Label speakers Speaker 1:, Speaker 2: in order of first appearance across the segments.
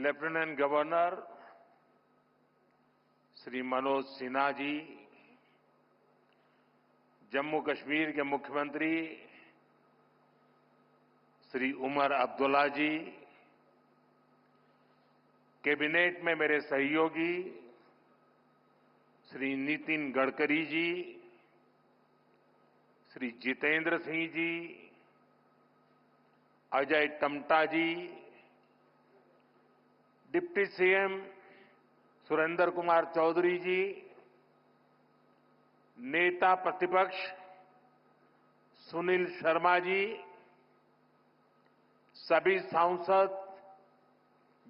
Speaker 1: Lieutenant governor Shri Manoj Sinha ji, Jammu Kashmir के मुख्यमंत्री श्री उमर अब्दुल्ला जी, cabinet में मेरे सहयोगी श्री नितिन गडकरी जी, श्री जितेंद्र सिंह जी, अजय टम्टा जी, डिप्टी सीएम सुरेंद्र कुमार चौधरी जी, नेता प्रतिपक्ष सुनील शर्मा जी, सभी सांसद,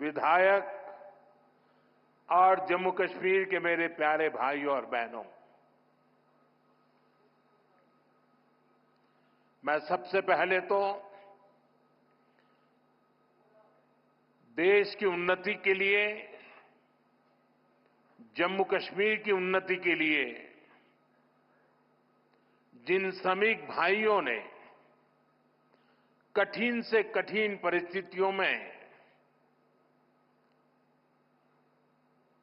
Speaker 1: विधायक और जम्मू कश्मीर के मेरे प्यारे भाइयों और बहनों, मैं सबसे पहले तो देश की उन्नति के लिए, जम्मू कश्मीर की उन्नति के लिए जिन श्रमिक भाइयों ने कठिन से कठिन परिस्थितियों में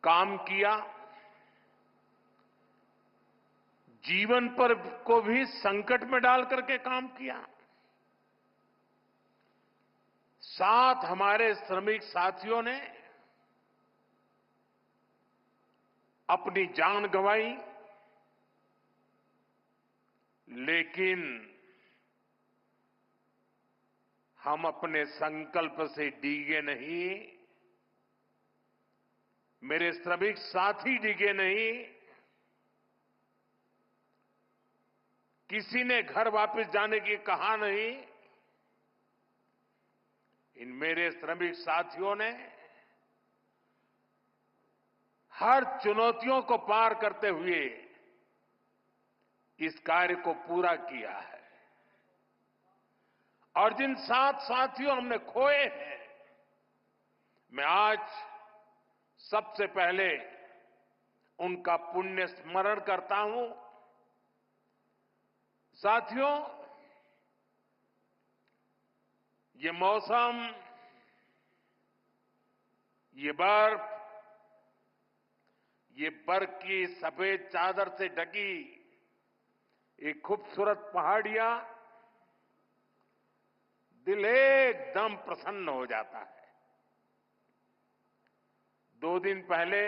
Speaker 1: काम किया, जीवन पर को भी संकट में डाल करके काम किया, साथ हमारे श्रमिक साथियों ने अपनी जान गंवाई, लेकिन हम अपने संकल्प से डिगे नहीं, मेरे श्रमिक साथी डिगे नहीं, किसी ने घर वापस जाने की कहा नहीं। इन मेरे श्रमिक साथियों ने हर चुनौतियों को पार करते हुए इस कार्य को पूरा किया है। और जिन 7 साथियों हमने खोए हैं, मैं आज सबसे पहले उनका पुण्य स्मरण करता हूं। साथियों, ये मौसम, ये बर्फ, ये बर्फ की सफेद चादर से ढकी एक खूबसूरत पहाड़ियां, दिल एकदम प्रसन्न हो जाता है। 2 दिन पहले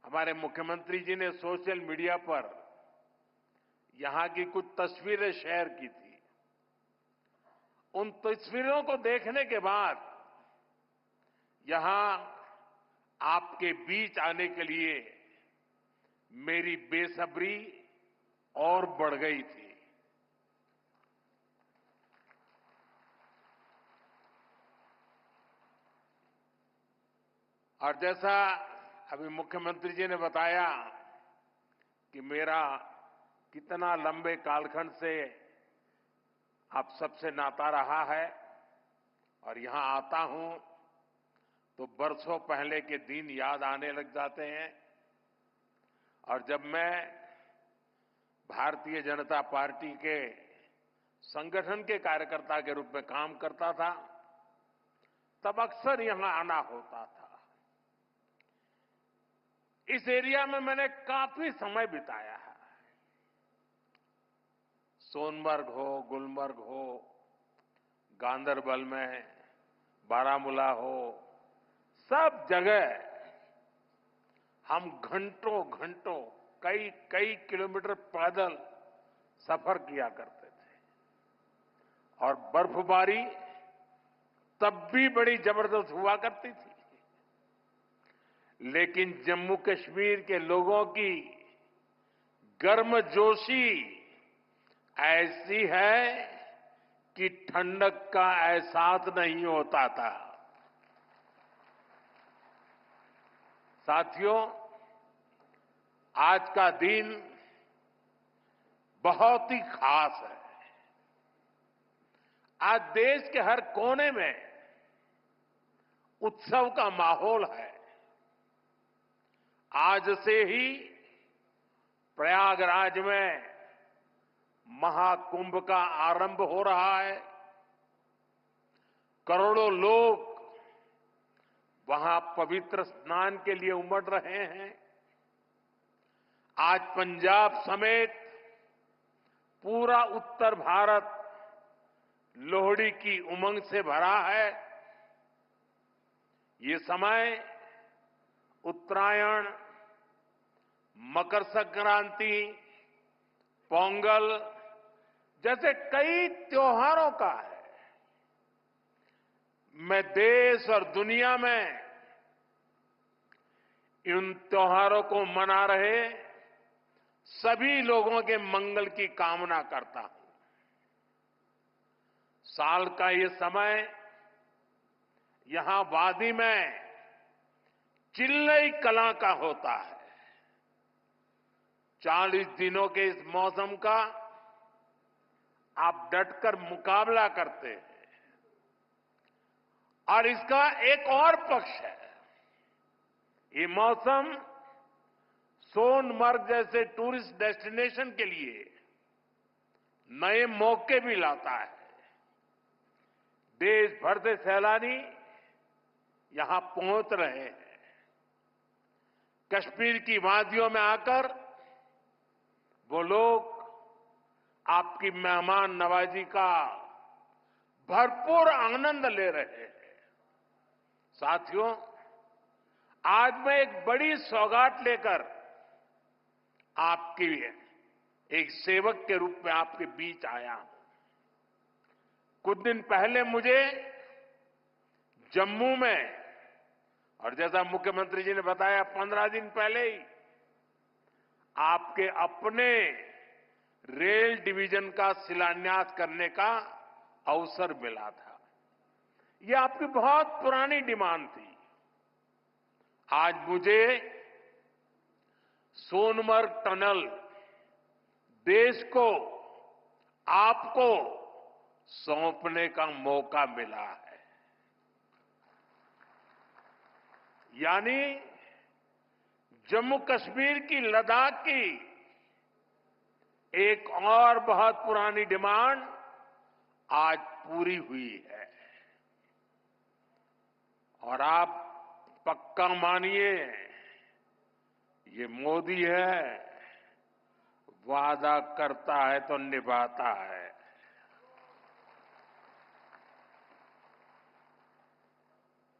Speaker 1: हमारे मुख्यमंत्री जी ने सोशल मीडिया पर यहां की कुछ तस्वीरें शेयर की थी। उन तस्वीरों को देखने के बाद यहां आपके बीच आने के लिए मेरी बेसब्री और बढ़ गई थी। और जैसा अभी मुख्यमंत्री जी ने बताया कि मेरा कितना लंबे कालखंड से आप सबसे नाता रहा है, और यहां आता हूं तो बरसों पहले के दिन याद आने लग जाते हैं। और जब मैं भारतीय जनता पार्टी के संगठन के कार्यकर्ता के रूप में काम करता था, तब अक्सर यहां आना होता था। इस एरिया में मैंने काफी समय बिताया है। सोनमर्ग हो, गुलमर्ग हो, गांदरबल में, बारामूला हो, सब जगह हम घंटों घंटों, कई कई किलोमीटर पैदल सफर किया करते थे। और बर्फबारी तब भी बड़ी जबरदस्त हुआ करती थी। लेकिन जम्मू कश्मीर के लोगों की गर्मजोशी ऐसी है कि ठंडक का एहसास नहीं होता था। साथियों, आज का दिन बहुत ही खास है। आज देश के हर कोने में उत्सव का माहौल है। आज से ही प्रयागराज में महाकुंभ का आरंभ हो रहा है। करोड़ों लोग वहां पवित्र स्नान के लिए उमड़ रहे हैं। आज पंजाब समेत पूरा उत्तर भारत लोहड़ी की उमंग से भरा है। ये समय उत्तरायण, मकर संक्रांति, पोंगल जैसे कई त्योहारों का है। मैं देश और दुनिया में इन त्योहारों को मना रहे सभी लोगों के मंगल की कामना करता हूं। साल का ये समय यहां वादी में चिल्लई कला का होता है। 40 दिनों के इस मौसम का आप डटकर मुकाबला करते हैं। और इसका एक और पक्ष है, ये मौसम सोनमर्ग जैसे टूरिस्ट डेस्टिनेशन के लिए नए मौके भी लाता है। देश भर से सैलानी यहां पहुंच रहे हैं। कश्मीर की वादियों में आकर वो लोग आपकी मेहमान नवाजी का भरपूर आनंद ले रहे हैं। साथियों, आज मैं एक बड़ी सौगात लेकर आपके एक सेवक के रूप में आपके बीच आया हूं। कुछ दिन पहले मुझे जम्मू में, और जैसा मुख्यमंत्री जी ने बताया 15 दिन पहले ही आपके अपने रेल डिवीजन का शिलान्यास करने का अवसर मिला था। यह आपकी बहुत पुरानी डिमांड थी। आज मुझे सोनमर्ग टनल देश को, आपको सौंपने का मौका मिला है। यानी जम्मू कश्मीर की, लद्दाख की एक और बहुत पुरानी डिमांड आज पूरी हुई है। और आप पक्का मानिए, ये मोदी है, वादा करता है तो निभाता है।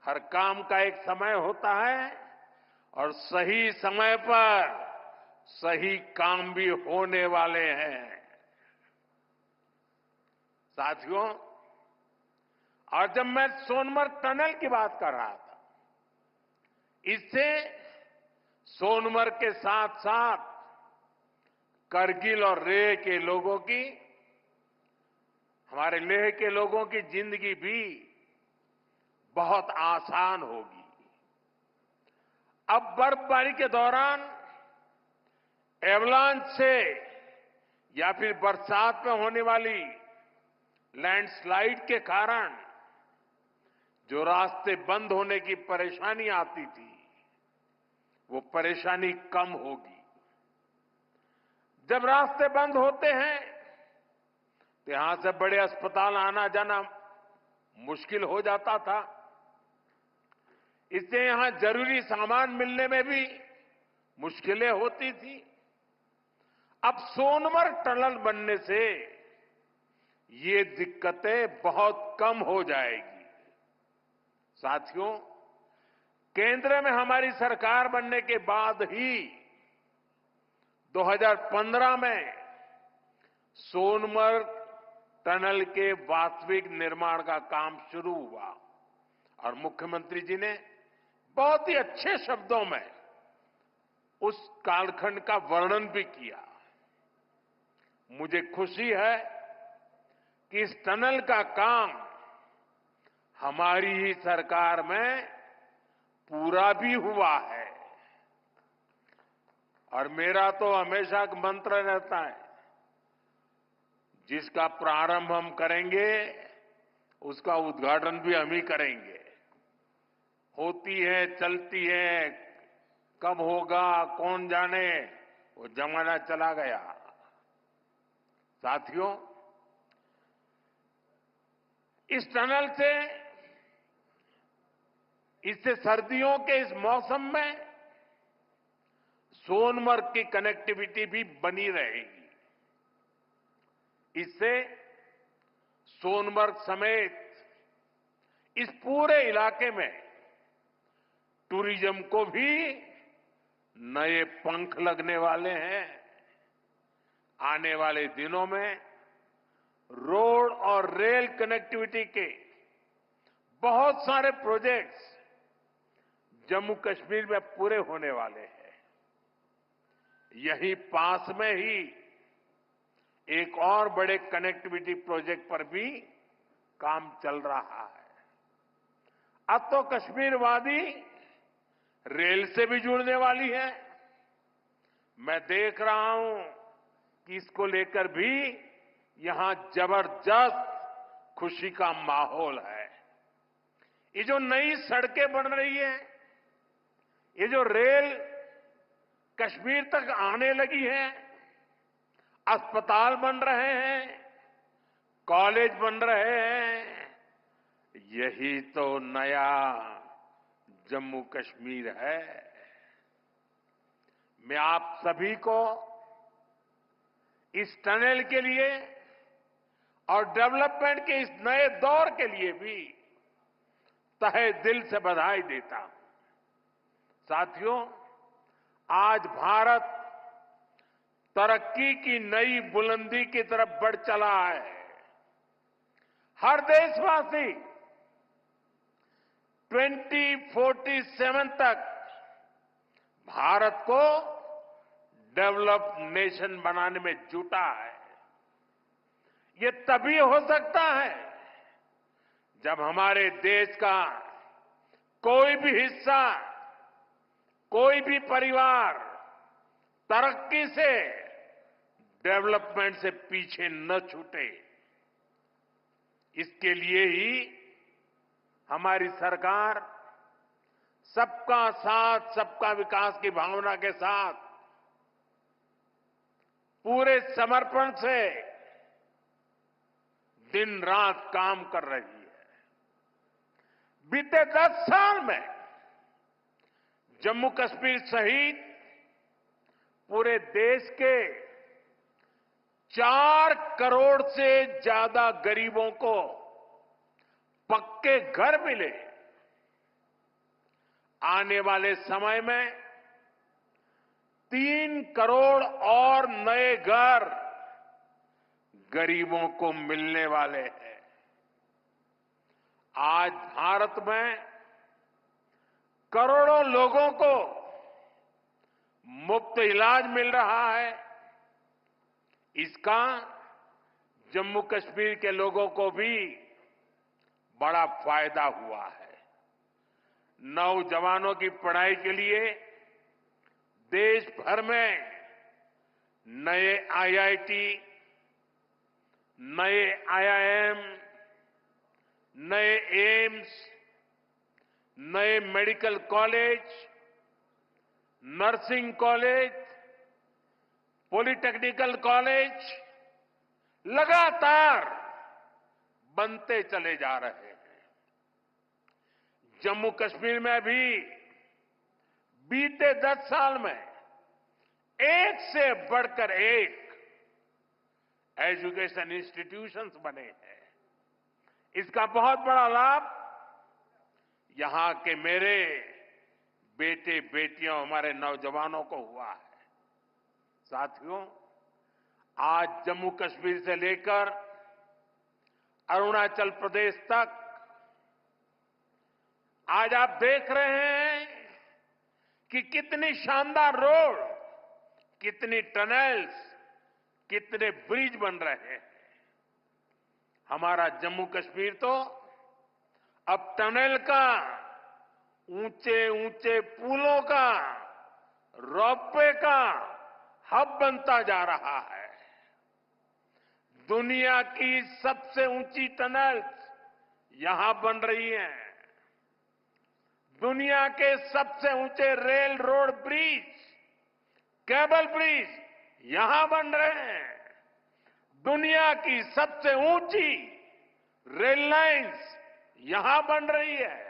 Speaker 1: हर काम का एक समय होता है और सही समय पर सही काम भी होने वाले हैं। साथियों, और जब मैं सोनमर्ग टनल की बात कर रहा था, इससे सोनमर्ग के साथ साथ करगिल और लेह के लोगों की, हमारे लेह के लोगों की जिंदगी भी बहुत आसान होगी। अब बर्फबारी के दौरान एवलांच से या फिर बरसात में होने वाली लैंडस्लाइड के कारण जो रास्ते बंद होने की परेशानी आती थी, वो परेशानी कम होगी। जब रास्ते बंद होते हैं तो यहां से बड़े अस्पताल आना जाना मुश्किल हो जाता था। इससे यहां जरूरी सामान मिलने में भी मुश्किलें होती थी। अब सोनमर्ग टनल बनने से ये दिक्कतें बहुत कम हो जाएगी। साथियों, केंद्र में हमारी सरकार बनने के बाद ही 2015 में सोनमर्ग टनल के वास्तविक निर्माण का काम शुरू हुआ और मुख्यमंत्री जी ने बहुत ही अच्छे शब्दों में उस कालखंड का वर्णन भी किया। मुझे खुशी है कि इस टनल का काम हमारी ही सरकार में पूरा भी हुआ है। और मेरा तो हमेशा एक मंत्र रहता है, जिसका प्रारंभ हम करेंगे उसका उद्घाटन भी हम ही करेंगे। होती है, चलती है, कब होगा कौन जाने, वो जमाना चला गया। साथियों, इस टनल से इससे सर्दियों के इस मौसम में सोनमर्ग की कनेक्टिविटी भी बनी रहेगी। इससे सोनमर्ग समेत इस पूरे इलाके में टूरिज्म को भी नए पंख लगने वाले हैं। आने वाले दिनों में रोड और रेल कनेक्टिविटी के बहुत सारे प्रोजेक्ट्स जम्मू कश्मीर में पूरे होने वाले हैं। यहीं पास में ही एक और बड़े कनेक्टिविटी प्रोजेक्ट पर भी काम चल रहा है। अब तो कश्मीर वादी रेल से भी जुड़ने वाली है। मैं देख रहा हूं कि इसको लेकर भी यहां जबरदस्त खुशी का माहौल है। ये जो नई सड़कें बन रही हैं, ये जो रेल कश्मीर तक आने लगी है, अस्पताल बन रहे हैं, कॉलेज बन रहे हैं, यही तो नया जम्मू कश्मीर है। मैं आप सभी को इस टनल के लिए और डेवलपमेंट के इस नए दौर के लिए भी तहे दिल से बधाई देता हूं। साथियों, आज भारत तरक्की की नई बुलंदी की तरफ बढ़ चला है। हर देशवासी 2047 तक भारत को डेवलप्ड नेशन बनाने में जुटा है। ये तभी हो सकता है जब हमारे देश का कोई भी हिस्सा, कोई भी परिवार तरक्की से, डेवलपमेंट से पीछे न छूटे। इसके लिए ही हमारी सरकार सबका साथ, सबका विकास की भावना के साथ पूरे समर्पण से दिन रात काम कर रही है। बीते 10 साल में जम्मू कश्मीर सहित पूरे देश के 4 करोड़ से ज्यादा गरीबों को पक्के घर मिले। आने वाले समय में 3 करोड़ और नए घर गरीबों को मिलने वाले हैं। आज भारत में करोड़ों लोगों को मुफ्त इलाज मिल रहा है। इसका जम्मू कश्मीर के लोगों को भी बड़ा फायदा हुआ है। नौजवानों की पढ़ाई के लिए देश भर में नए आईआईटी, नए आईआईएम, नए एम्स, नए medical college, nursing college, polytechnical college लगातार बनते चले जा रहे हैं। जम्मू कश्मीर में भी बीते 10 साल में एक से बढ़कर एक एजुकेशन इंस्टीट्यूशंस बने हैं। इसका बहुत बड़ा लाभ यहां के मेरे बेटे बेटियों, हमारे नौजवानों को हुआ है। साथियों, आज जम्मू कश्मीर से लेकर अरुणाचल प्रदेश तक आज आप देख रहे हैं कि कितनी शानदार रोड, कितनी टनल्स, कितने ब्रिज बन रहे हैं। हमारा जम्मू कश्मीर तो अब टनल का, ऊंचे ऊंचे पुलों का, रोपवे का हब बनता जा रहा है। दुनिया की सबसे ऊंची टनल्स यहां बन रही हैं। दुनिया के सबसे ऊंचे rail road bridge, cable bridge यहां बन रहे हैं। दुनिया की सबसे ऊंची रेल लाइंस यहां बन रही है।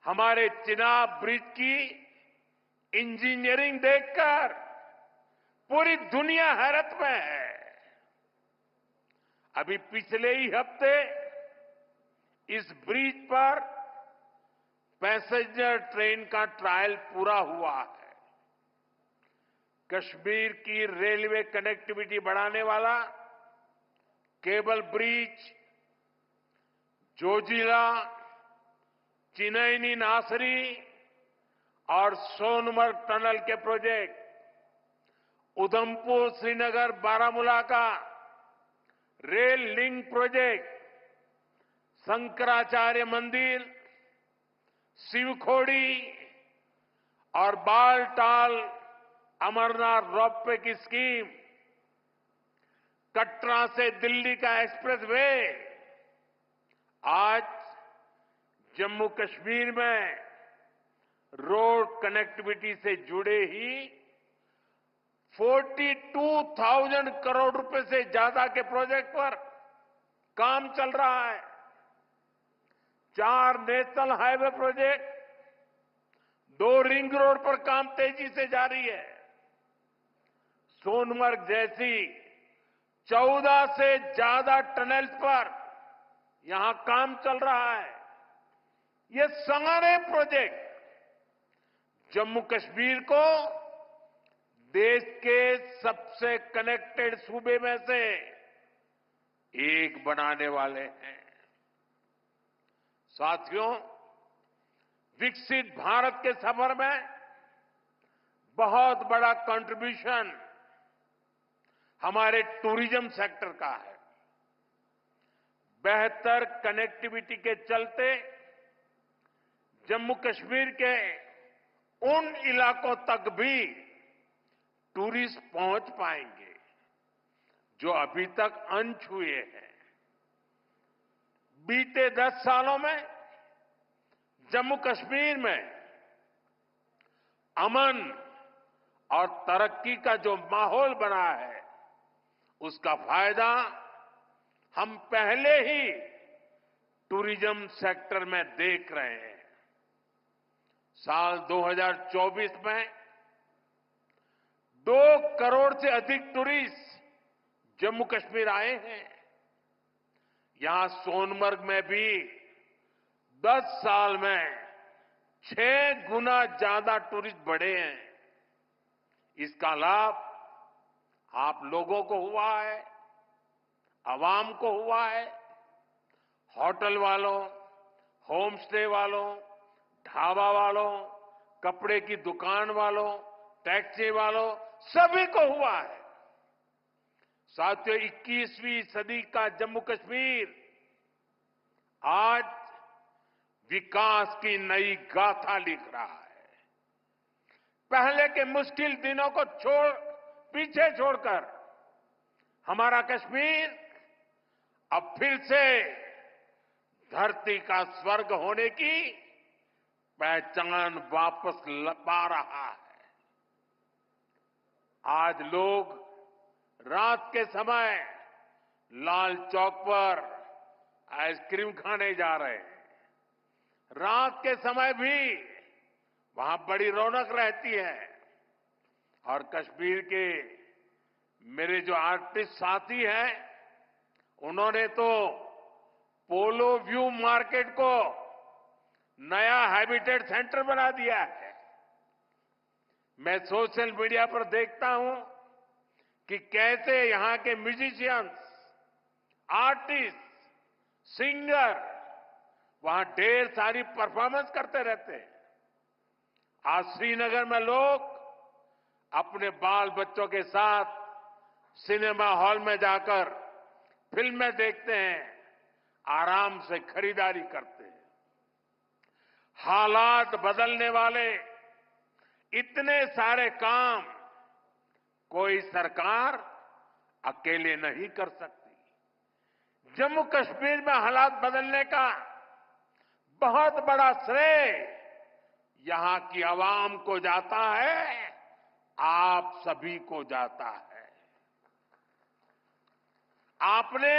Speaker 1: हमारे चिनाब ब्रिज की इंजीनियरिंग देखकर पूरी दुनिया हैरत में है। अभी पिछले ही हफ्ते इस ब्रिज पर पैसेंजर ट्रेन का ट्रायल पूरा हुआ है। कश्मीर की रेलवे कनेक्टिविटी बढ़ाने वाला केबल ब्रिज, जोजिला, चिनैनी नासरी और सोनमर्ग टनल के प्रोजेक्ट, उधमपुर श्रीनगर बारामूला का रेल लिंक प्रोजेक्ट, शंकराचार्य मंदिर, शिवखोड़ी और बालटाल अमरनाथ रोपवे की स्कीम, कटरा से दिल्ली का एक्सप्रेसवे, आज जम्मू कश्मीर में रोड कनेक्टिविटी से जुड़े ही 42,000 करोड़ रुपए से ज्यादा के प्रोजेक्ट पर काम चल रहा है। 4 national highway project, 2 ring road पर काम तेजी से जारी है। सोनमर्ग जैसी 14 से ज्यादा टनल्स पर यहां काम चल रहा है। ये सारे प्रोजेक्ट जम्मू कश्मीर को देश के सबसे कनेक्टेड सूबे में से एक बनाने वाले हैं। साथियों, विकसित भारत के सफर में बहुत बड़ा कंट्रीब्यूशन हमारे टूरिज्म सेक्टर का है। बेहतर कनेक्टिविटी के चलते जम्मू कश्मीर के उन इलाकों तक भी टूरिस्ट पहुंच पाएंगे जो अभी तक अनछुए हैं। बीते 10 सालों में जम्मू कश्मीर में अमन और तरक्की का जो माहौल बना है, उसका फायदा हम पहले ही टूरिज्म सेक्टर में देख रहे हैं। साल 2024 में 2 करोड़ से अधिक टूरिस्ट जम्मू कश्मीर आए हैं। यहां सोनमर्ग में भी 10 साल में 6 गुना ज्यादा टूरिस्ट बढ़े हैं। इसका लाभ आप लोगों को हुआ है, आवाम को हुआ है। होटल वालों, होम स्टे वालों, ढाबा वालों, कपड़े की दुकान वालों, टैक्सी वालों, सभी को हुआ है। साथियों, 21वीं सदी का जम्मू कश्मीर आज विकास की नई गाथा लिख रहा है। पहले के मुश्किल दिनों को पीछे छोड़कर हमारा कश्मीर अब फिर से धरती का स्वर्ग होने की पहचान वापस पा रहा है। आज लोग रात के समय लाल चौक पर आइसक्रीम खाने जा रहे हैं। रात के समय भी वहां बड़ी रौनक रहती है। और कश्मीर के मेरे जो आर्टिस्ट साथी हैं, उन्होंने तो पोलो व्यू मार्केट को नया हैबिटेट सेंटर बना दिया है। मैं सोशल मीडिया पर देखता हूं कि कैसे यहां के म्यूजिशियंस, आर्टिस्ट, सिंगर वहां ढेर सारी परफॉर्मेंस करते रहते हैं। आज श्रीनगर में लोग अपने बाल बच्चों के साथ सिनेमा हॉल में जाकर फिल्में देखते हैं, आराम से खरीदारी करते हैं। हालात बदलने वाले इतने सारे काम कोई सरकार अकेले नहीं कर सकती। जम्मू कश्मीर में हालात बदलने का बहुत बड़ा श्रेय यहां की आवाम को जाता है, आप सभी को जाता है। आपने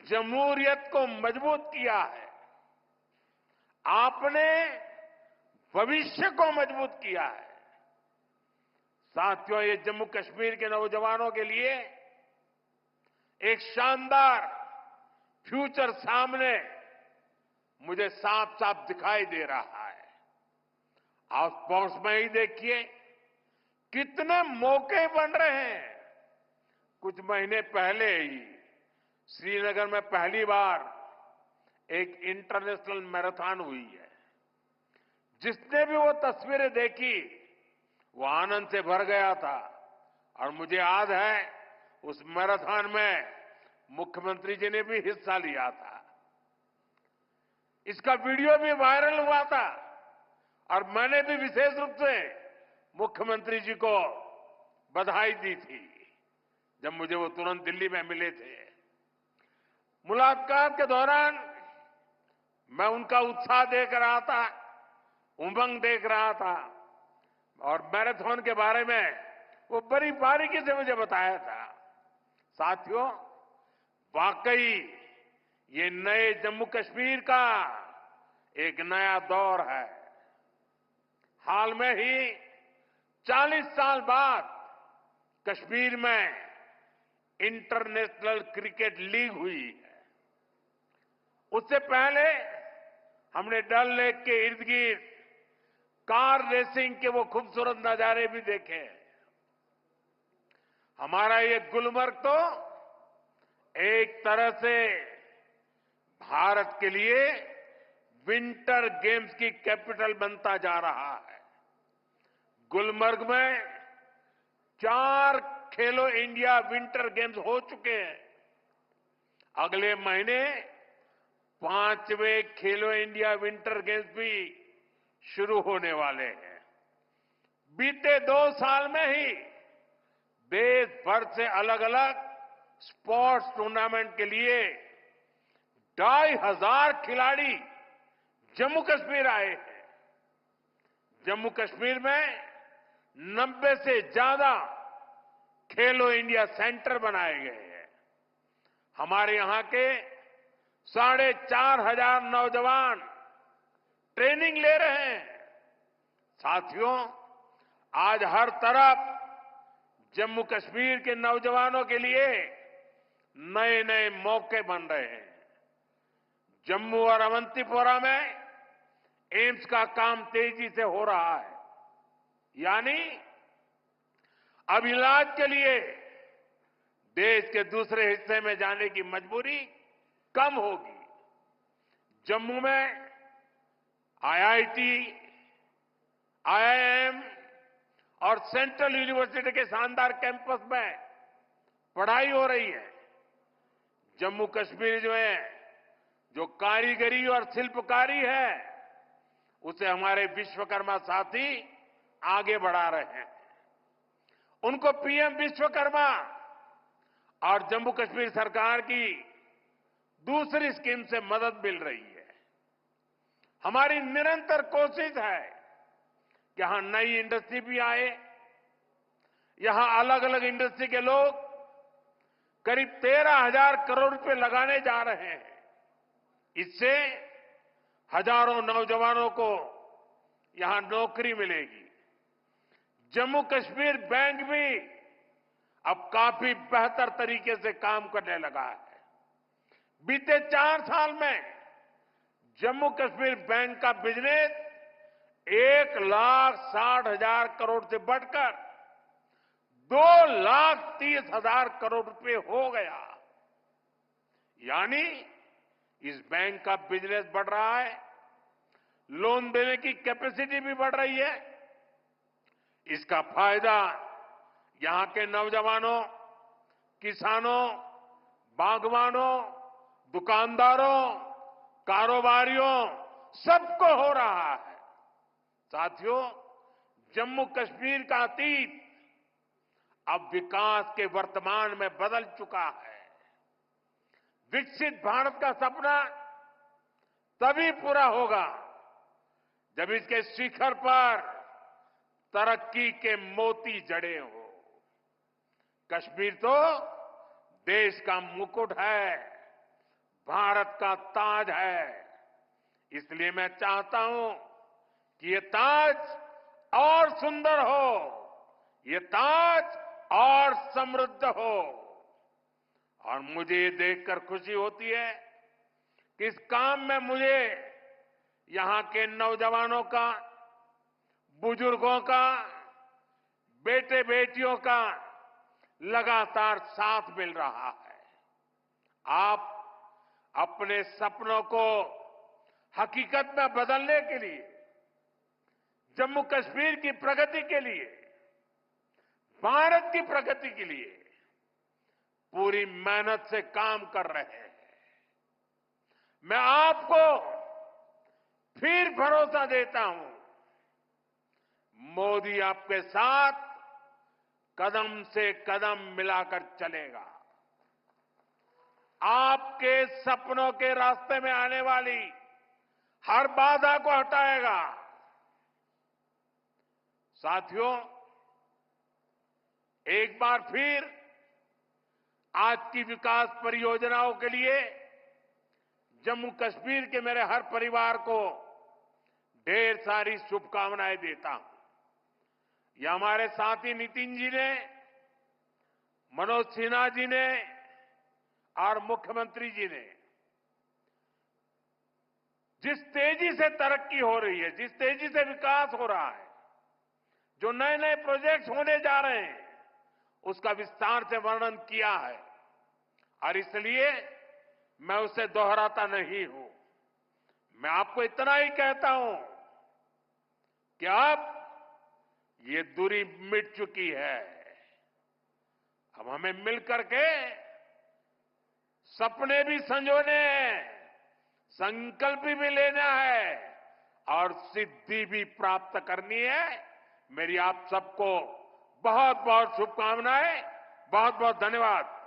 Speaker 1: जमहूरियत को मजबूत किया है। आपने भविष्य को मजबूत किया है। साथियों, ये जम्मू कश्मीर के नौजवानों के लिए एक शानदार फ्यूचर सामने मुझे साफ साफ दिखाई दे रहा है। आप स्पोर्ट्स में ही देखिए कितने मौके बन रहे हैं। कुछ महीने पहले ही श्रीनगर में पहली बार एक इंटरनेशनल मैराथन हुई है। जिसने भी वो तस्वीरें देखी वो आनंद से भर गया था। और मुझे याद है उस मैराथन में मुख्यमंत्री जी ने भी हिस्सा लिया था। इसका वीडियो भी वायरल हुआ था और मैंने भी विशेष रूप से मुख्यमंत्री जी को बधाई दी थी जब मुझे वो तुरंत दिल्ली में मिले थे। मुलाकात के दौरान मैं उनका उत्साह देख रहा था, उमंग देख रहा था और मैराथन के बारे में वो बड़ी बारीकी से मुझे बताया था। साथियों, वाकई ये नए जम्मू कश्मीर का एक नया दौर है। हाल में ही 40 साल बाद कश्मीर में इंटरनेशनल क्रिकेट लीग हुई है। उससे पहले हमने डल लेक के इर्द गिर्द कार रेसिंग के वो खूबसूरत नजारे भी देखे। हमारा ये गुलमर्ग तो एक तरह से भारत के लिए विंटर गेम्स की कैपिटल बनता जा रहा है। गुलमर्ग में 4 खेलो इंडिया विंटर गेम्स हो चुके हैं। अगले महीने 5वें खेलो इंडिया विंटर गेम्स भी शुरू होने वाले हैं। बीते 2 साल में ही देश भर से अलग अलग स्पोर्ट्स टूर्नामेंट के लिए 2,500 खिलाड़ी जम्मू कश्मीर आए हैं। जम्मू कश्मीर में 90 से ज्यादा खेलो इंडिया सेंटर बनाए गए हैं। हमारे यहां के 4,500 नौजवान ट्रेनिंग ले रहे हैं। साथियों, आज हर तरफ जम्मू कश्मीर के नौजवानों के लिए नए नए मौके बन रहे हैं। जम्मू और अवंतीपोरा में एम्स का काम तेजी से हो रहा है। यानी अब इलाज के लिए देश के दूसरे हिस्से में जाने की मजबूरी कम होगी। जम्मू में आईआईटी, आईआईएम और सेंट्रल यूनिवर्सिटी के शानदार कैंपस में पढ़ाई हो रही है। जम्मू कश्मीर जो कारीगरी और शिल्पकारी है उसे हमारे विश्वकर्मा साथी आगे बढ़ा रहे हैं। उनको पीएम विश्वकर्मा और जम्मू कश्मीर सरकार की दूसरी स्कीम से मदद मिल रही है। हमारी निरंतर कोशिश है कि यहां नई इंडस्ट्री भी आए। यहां अलग अलग इंडस्ट्री के लोग करीब 13,000 करोड़ रुपए लगाने जा रहे हैं। इससे हजारों नौजवानों को यहां नौकरी मिलेगी। जम्मू कश्मीर बैंक भी अब काफी बेहतर तरीके से काम करने लगा है। बीते 4 साल में जम्मू कश्मीर बैंक का बिजनेस 1,60,000 करोड़ से बढ़कर 2,30,000 करोड़ रुपए हो गया। यानी इस बैंक का बिजनेस बढ़ रहा है, लोन देने की कैपेसिटी भी बढ़ रही है। इसका फायदा यहां के नौजवानों, किसानों, बागवानों, दुकानदारों, कारोबारियों सबको हो रहा है। साथियों, जम्मू कश्मीर का अतीत अब विकास के वर्तमान में बदल चुका है। विकसित भारत का सपना तभी पूरा होगा जब इसके शिखर पर तरक्की के मोती जड़े हो। कश्मीर तो देश का मुकुट है, भारत का ताज है। इसलिए मैं चाहता हूं कि ये ताज और सुंदर हो, ये ताज और समृद्ध हो। और मुझे ये देखकर खुशी होती है कि इस काम में मुझे यहां के नौजवानों का, बुजुर्गों का, बेटे बेटियों का लगातार साथ मिल रहा है। आप अपने सपनों को हकीकत में बदलने के लिए, जम्मू कश्मीर की प्रगति के लिए, भारत की प्रगति के लिए पूरी मेहनत से काम कर रहे हैं। मैं आपको फिर भरोसा देता हूं, मोदी आपके साथ कदम से कदम मिलाकर चलेगा। आपके सपनों के रास्ते में आने वाली हर बाधा को हटाएगा। साथियों, एक बार फिर आज की विकास परियोजनाओं के लिए जम्मू कश्मीर के मेरे हर परिवार को ढेर सारी शुभकामनाएं देता हूं। ये हमारे साथी नितिन जी ने, मनोज सिन्हा जी ने और मुख्यमंत्री जी ने जिस तेजी से तरक्की हो रही है, जिस तेजी से विकास हो रहा है, जो नए नए प्रोजेक्ट्स होने जा रहे हैं, उसका विस्तार से वर्णन किया है। और इसलिए मैं उसे दोहराता नहीं हूं। मैं आपको इतना ही कहता हूं कि अब ये दूरी मिट चुकी है। अब हमें मिलकर के सपने भी संजोने हैं, संकल्प भी लेना है और सिद्धि भी प्राप्त करनी है। मेरी आप सबको बहुत बहुत शुभकामनाएं, बहुत बहुत धन्यवाद।